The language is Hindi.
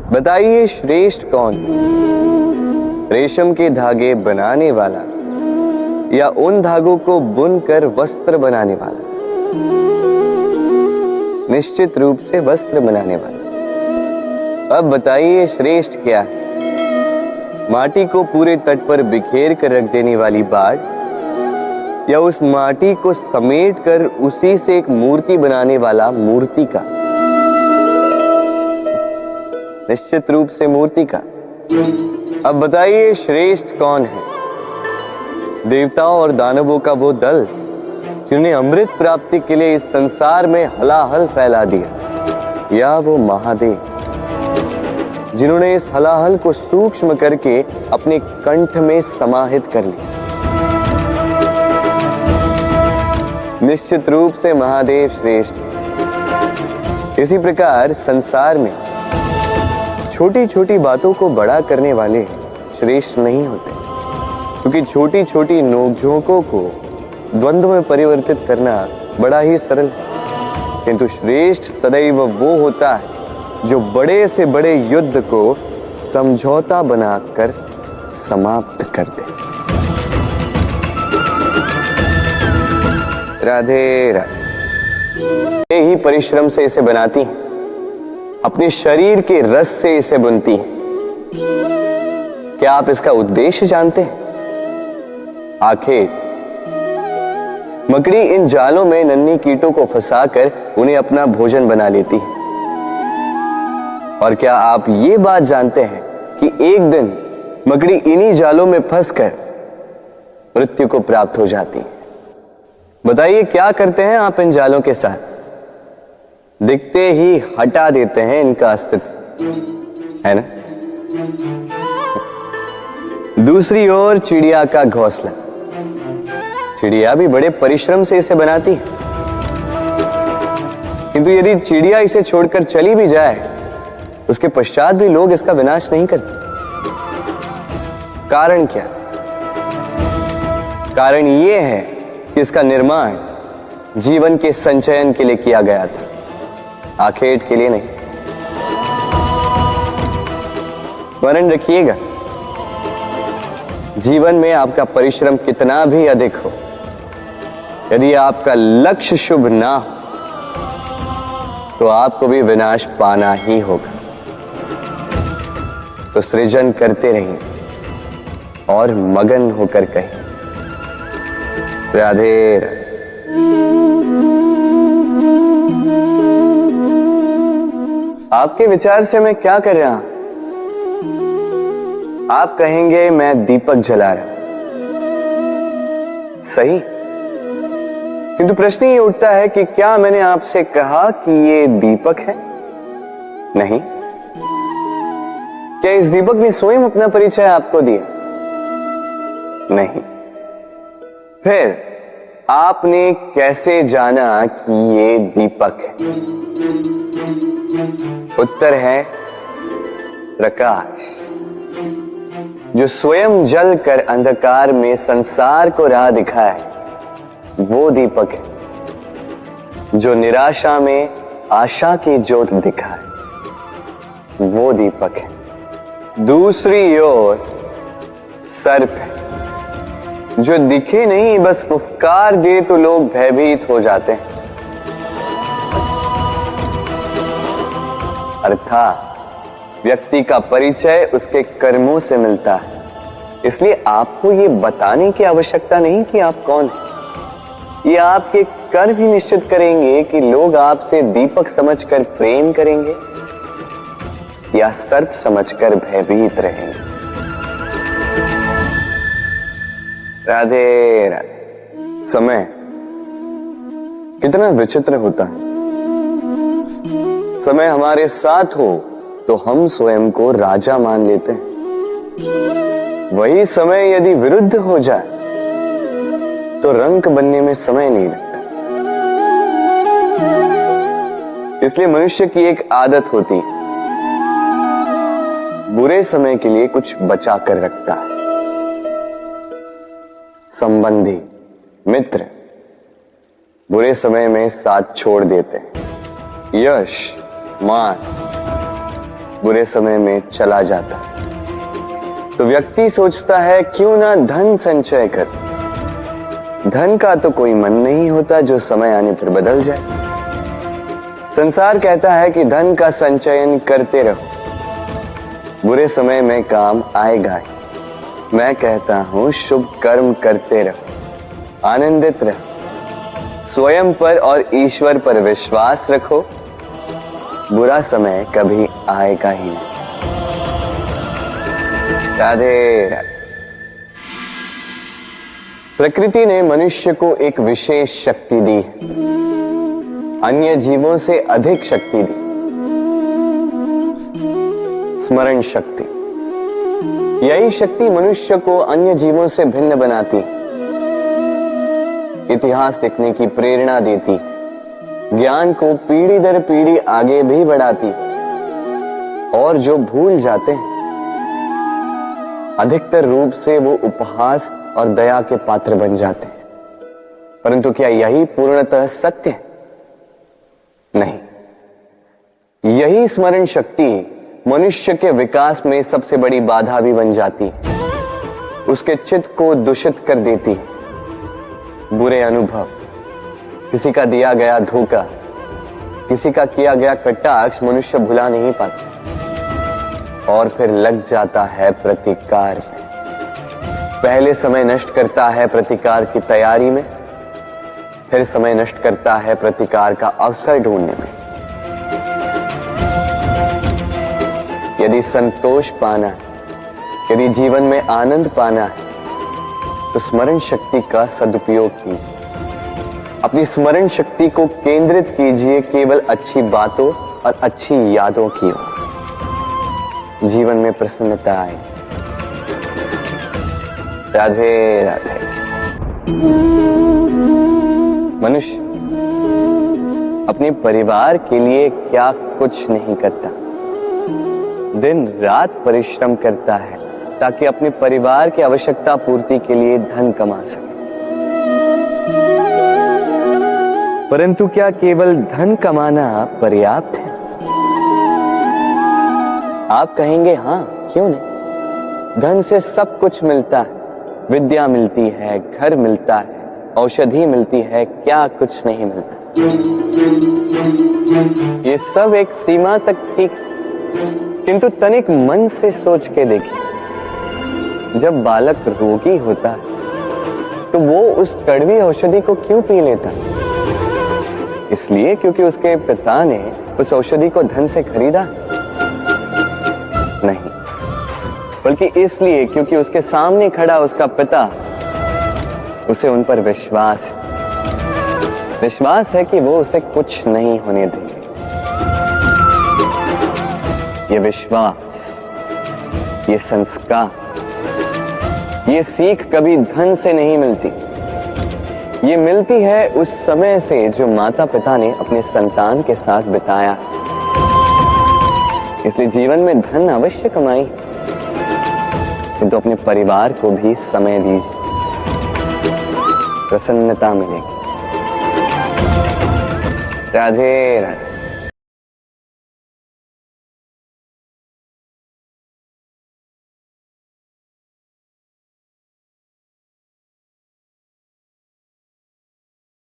बताइए श्रेष्ठ कौन है? रेशम के धागे बनाने वाला या उन धागों को बुनकर वस्त्र बनाने वाला? निश्चित रूप से वस्त्र बनाने वाला। अब बताइए श्रेष्ठ क्या है? माटी को पूरे तट पर बिखेर कर रख देने वाली बाढ़ या उस माटी को समेट कर उसी से एक मूर्ति बनाने वाला मूर्तिकार? निश्चित रूप से मूर्तिकार। अब बताइए श्रेष्ठ कौन है? देवताओं और दानवों का वो दल जिन्हें अमृत प्राप्ति के लिए इस संसार में हलाहल फैला दिया, या वो महादेव जिन्होंने इस हलाहल को सूक्ष्म करके अपने कंठ में समाहित कर लिया? निश्चित रूप से महादेव श्रेष्ठ। इसी प्रकार संसार में छोटी छोटी बातों को बड़ा करने वाले श्रेष्ठ नहीं होते, क्योंकि छोटी छोटी नोकझोंकों को द्वंद्व में परिवर्तित करना बड़ा ही सरल है। किंतु श्रेष्ठ सदैव वो होता है जो बड़े से बड़े युद्ध को समझौता बनाकर समाप्त कर दे। राधे राधे। ही परिश्रम से इसे बनाती है, अपने शरीर के रस से इसे बुनती है। क्या आप इसका उद्देश्य जानते हैं? आखिर मकड़ी इन जालों में नन्ही कीटों को फंसाकर उन्हें अपना भोजन बना लेती है। और क्या आप ये बात जानते हैं कि एक दिन मकड़ी इन्हीं जालों में फंसकर मृत्यु को प्राप्त हो जाती है? बताइए क्या करते हैं आप इन जालों के साथ? दिखते ही हटा देते हैं इनका अस्तित्व, है ना? दूसरी ओर चिड़िया का घोंसला। चिड़िया भी बड़े परिश्रम से इसे बनाती है, किंतु यदि चिड़िया इसे छोड़कर चली भी जाए उसके पश्चात भी लोग इसका विनाश नहीं करते। कारण क्या? कारण यह है कि इसका निर्माण जीवन के संचयन के लिए किया गया था, आखेट के लिए नहीं। स्मरण रखिएगा, जीवन में आपका परिश्रम कितना भी अधिक हो, यदि आपका लक्ष्य शुभ ना हो तो आपको भी विनाश पाना ही होगा। तो सृजन करते रहिए और मगन होकर कहिए राधे राधे। आपके विचार से मैं क्या कर रहा हूं? आप कहेंगे मैं दीपक जला रहा हूं, सही। किंतु प्रश्न ये उठता है कि क्या मैंने आपसे कहा कि ये दीपक है? नहीं। क्या इस दीपक ने स्वयं अपना परिचय आपको दिया? नहीं। फिर आपने कैसे जाना कि ये दीपक है? उत्तर है प्रकाश, जो स्वयं जल कर अंधकार में संसार को राह दिखाए, वो दीपक है। जो निराशा में आशा की ज्योत दिखाए, वो दीपक है। दूसरी ओर सर्प है, जो दिखे नहीं बस फुफकार दे तो लोग भयभीत हो जाते हैं। अर्थात व्यक्ति का परिचय उसके कर्मों से मिलता है, इसलिए आपको ये बताने की आवश्यकता नहीं कि आप कौन हैं। ये आपके कर्म ही निश्चित करेंगे कि लोग आपसे दीपक समझकर प्रेम करेंगे या सर्प समझकर भयभीत रहेंगे। राधे राधे। समय कितना विचित्र होता है। समय हमारे साथ हो तो हम स्वयं को राजा मान लेते हैं। वही समय यदि विरुद्ध हो जाए तो रंक बनने में समय नहीं लगता। इसलिए मनुष्य की एक आदत होती है, बुरे समय के लिए कुछ बचा कर रखता है। संबंधी, मित्र बुरे समय में साथ छोड़ देते हैं। यश, मान बुरे समय में चला जाता है, तो व्यक्ति सोचता है क्यों ना धन संचय कर। धन का तो कोई मन नहीं होता जो समय आने पर बदल जाए। संसार कहता है कि धन का संचयन करते रहो, बुरे समय में काम आएगा ही। मैं कहता हूं शुभ कर्म करते रहो, आनंदित रहो, स्वयं पर और ईश्वर पर विश्वास रखो, बुरा समय कभी आएगा ही नहीं। राधे राधे। प्रकृति ने मनुष्य को एक विशेष शक्ति दी, अन्य जीवों से अधिक शक्ति दी, स्मरण शक्ति। यही शक्ति मनुष्य को अन्य जीवों से भिन्न बनाती, इतिहास लिखने की प्रेरणा देती, ज्ञान को पीढ़ी दर पीढ़ी आगे भी बढ़ाती, और जो भूल जाते हैं अधिकतर रूप से वो उपहास और दया के पात्र बन जाते हैं। परंतु क्या यही पूर्णतः सत्य है? नहीं। यही स्मरण शक्ति मनुष्य के विकास में सबसे बड़ी बाधा भी बन जाती, उसके चित्त को दूषित कर देती। बुरे अनुभव, किसी का दिया गया धोखा, किसी का किया गया कटाक्ष मनुष्य भुला नहीं पाता, और फिर लग जाता है प्रतिकार में। पहले समय नष्ट करता है प्रतिकार की तैयारी में, फिर समय नष्ट करता है प्रतिकार का अवसर ढूंढने में। यदि संतोष पाना है, यदि जीवन में आनंद पाना है, तो स्मरण शक्ति का सदुपयोग कीजिए। अपनी स्मरण शक्ति को केंद्रित कीजिए केवल अच्छी बातों और अच्छी यादों की ओर। जीवन में प्रसन्नता आए। राधे राधे। मनुष्य अपने परिवार के लिए क्या कुछ नहीं करता, दिन रात परिश्रम करता है ताकि अपने परिवार की आवश्यकता पूर्ति के लिए धन कमा सके। परंतु क्या केवल धन कमाना पर्याप्त है? आप कहेंगे हां, क्यों नहीं। धन से सब कुछ मिलता है, विद्या मिलती है, घर मिलता है, औषधि मिलती है, क्या कुछ नहीं मिलता। ये सब एक सीमा तक ठीक है, किंतु तनिक मन से सोच के देखिए, जब बालक रोगी होता है तो वो उस कड़वी औषधि को क्यों पी लेता? इसलिए क्योंकि उसके पिता ने उस औषधि को धन से खरीदा? नहीं, बल्कि इसलिए क्योंकि उसके सामने खड़ा उसका पिता, उसे उन पर विश्वास है। विश्वास है कि वो उसे कुछ नहीं होने देंगे। ये विश्वास, ये संस्कार, ये सीख कभी धन से नहीं मिलती। ये मिलती है उस समय से जो माता पिता ने अपने संतान के साथ बिताया। इसलिए जीवन में धन अवश्य कमाई, किंतु अपने परिवार को भी समय दीजिए, प्रसन्नता मिलेगी। राधे राधे।